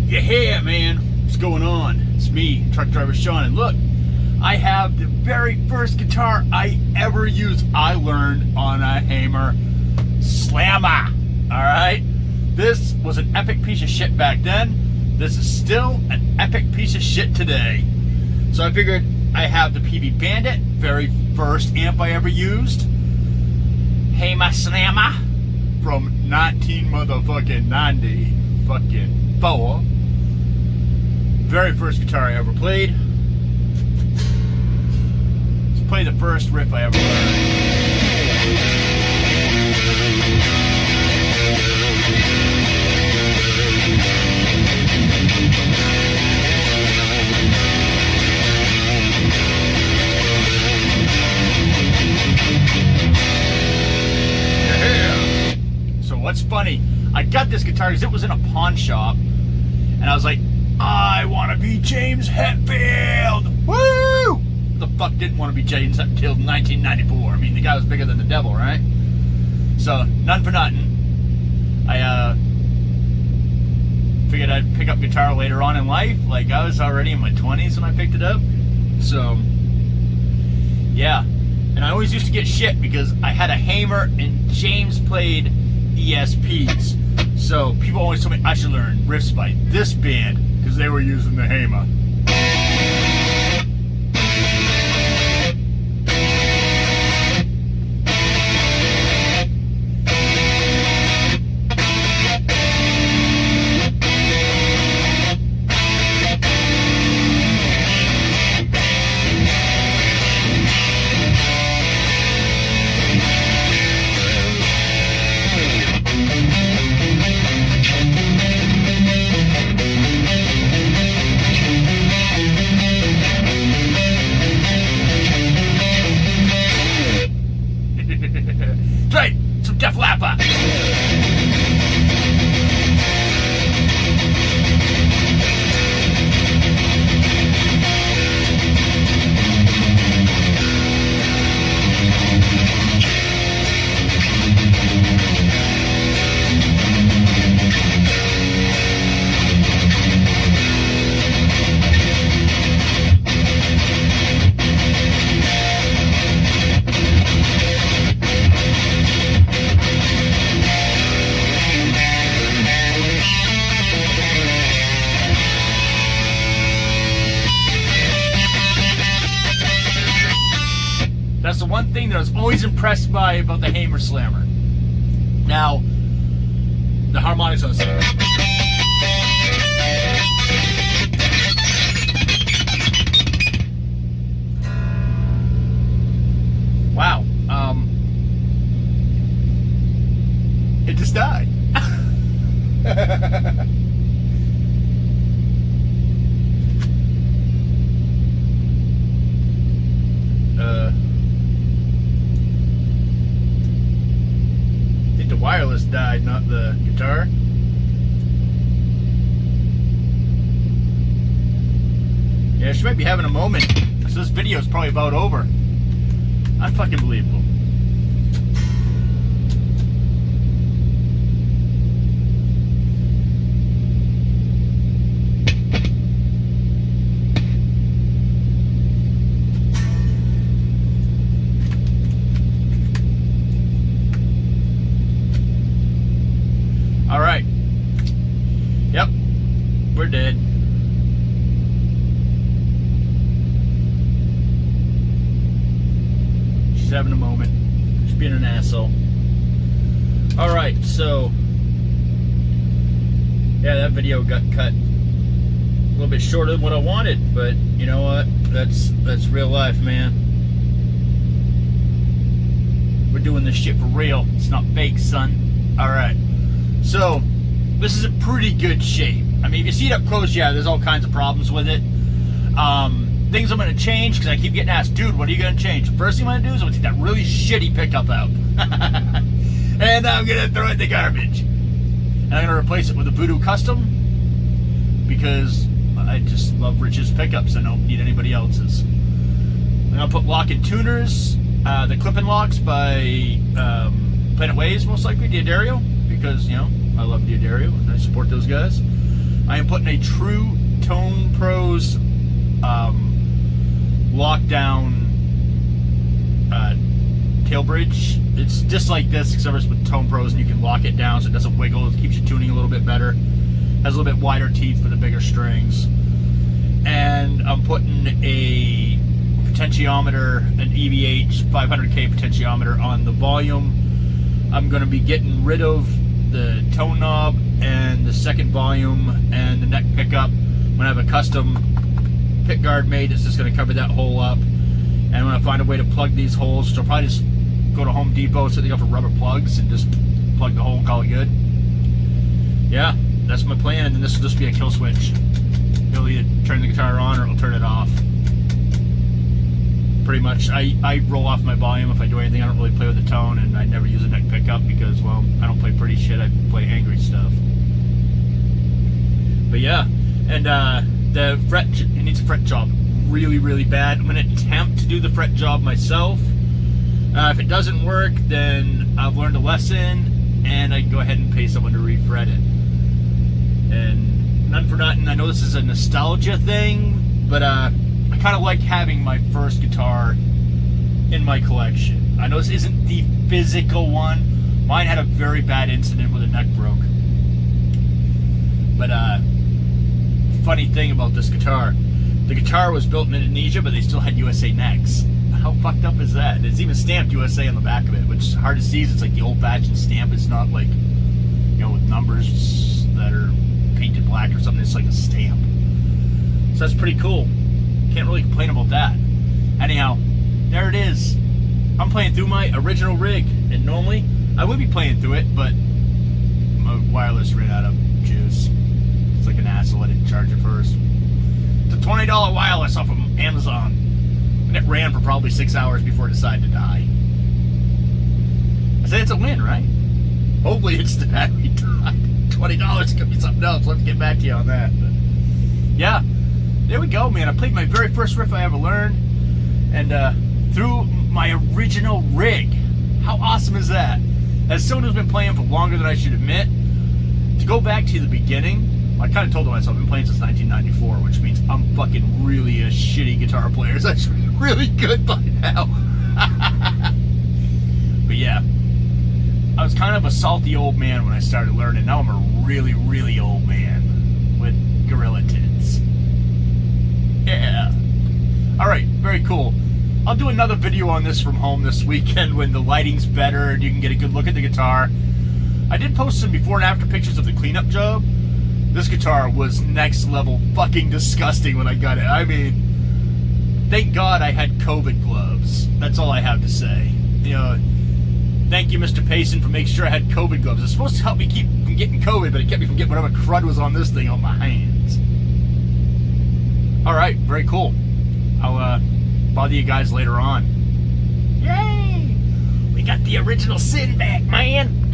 Yeah, hey, man, what's going on? It's me, truck driver Sean, and look, I have the very first guitar I ever used. I learned on a Hamer Slammer. All right, this was an epic piece of shit back then. This is still an epic piece of shit today. So I figured I have the PV Bandit, very first amp I ever used. Hamer Slammer from 1994. Very first guitar I ever played. Let's play the first riff I ever learned. So what's funny, I got this guitar because it was in a pawn shop, and I was like, I want to be James Hetfield! Woo! The fuck didn't want to be James Hetfield in 1994? I mean, the guy was bigger than the devil, right? So, none for nothing. I figured I'd pick up guitar later on in life. Like, I was already in my 20s when I picked it up. So, yeah. And I always used to get shit because I had a Hamer and James played ESPs. So, people always told me I should learn riffs by this band because they were using the Hamer. Right, some Def Lapper. That's the one thing that I was always impressed by about the Hamer Slammer. Now, the harmonics on the side. Wow. It just died. The wireless died, not the guitar. Yeah, she might be having a moment. So this video is probably about over. Unfucking-believable. All right. Yep. We're dead. She's having a moment. She's being an asshole. All right. So, yeah, that video got cut a little bit shorter than what I wanted, but you know what? That's real life, man. We're doing this shit for real. It's not fake, son. All right. So, this is in pretty good shape. I mean, if you see it up close, yeah, there's all kinds of problems with it. Things I'm going to change, because I keep getting asked, dude, what are you going to change? The first thing I'm going to do is I'm going to take that really shitty pickup out. And I'm going to throw it in the garbage. And I'm going to replace it with a Voodoo Custom, because I just love Rich's pickups. I don't need anybody else's. I'm going to put lock-in tuners, the clip-in locks by Planet Waves, most likely, D'Addario, because, you know, I love D'Addario and I support those guys. I am putting a true Tone Pros lockdown tail bridge. It's just like this, except it's with Tone Pros, and you can lock it down so it doesn't wiggle. It keeps you tuning a little bit better. Has a little bit wider teeth for the bigger strings. And I'm putting a potentiometer, an EVH 500K potentiometer on the volume. I'm going to be getting rid of the tone knob and the second volume and the neck pickup. I'm going to have a custom pick guard made that's just going to cover that hole up. And I'm going to find a way to plug these holes. So I'll probably just go to Home Depot, set up for rubber plugs, and just plug the hole and call it good. Yeah, that's my plan. And then this will just be a kill switch. It'll either turn the guitar on or it'll turn it off. Pretty much, I roll off my volume if I do anything. I don't really play with the tone, and I never use a neck pickup because, well, I don't play pretty shit. I play angry stuff. But yeah, and the fret, it needs a fret job really, really bad. I'm going to attempt to do the fret job myself. If it doesn't work, then I've learned a lesson, and I can go ahead and pay someone to refret it. And none for nothing, I know this is a nostalgia thing, but I kind of like having my first guitar in my collection. I know this isn't the physical one. Mine had a very bad incident where the neck broke. But funny thing about this guitar, the guitar was built in Indonesia, but they still had USA necks. How fucked up is that? It's even stamped USA on the back of it, which is hard to see. It's like the old-fashioned stamp. It's not like, you know, with numbers that are painted black or something. It's like a stamp. So that's pretty cool. Can't really complain about that. Anyhow, there it is. I'm playing through my original rig, and normally I would be playing through it, but my wireless ran out of juice. It's like an asshole. I didn't charge it first. It's a $20 wireless off of Amazon, and it ran for probably 6 hours before it decided to die. I say it's a win, right? Hopefully it's the battery died. $20 could be something else. Let's get back to you on that. But yeah. There we go, man. I played my very first riff I ever learned, and through my original rig. How awesome is that? As someone who's been playing for longer than I should admit, to go back to the beginning, I kind of told myself I've been playing since 1994, which means I'm fucking really a shitty guitar player. So I should be really good by now. But yeah, I was kind of a salty old man when I started learning. Now I'm a really, really old man with gorilla tits. Yeah. Alright, very cool. I'll do another video on this from home this weekend when the lighting's better and you can get a good look at the guitar. I did post some before and after pictures of the cleanup job. This guitar was next level fucking disgusting when I got it. I mean, thank God I had COVID gloves. That's all I have to say. You know, thank you, Mr. Payson, for making sure I had COVID gloves. It's supposed to help me keep from getting COVID, but it kept me from getting whatever crud was on this thing on my hands. Alright, very cool. I'll bother you guys later on. Yay! We got the original Sin back, man!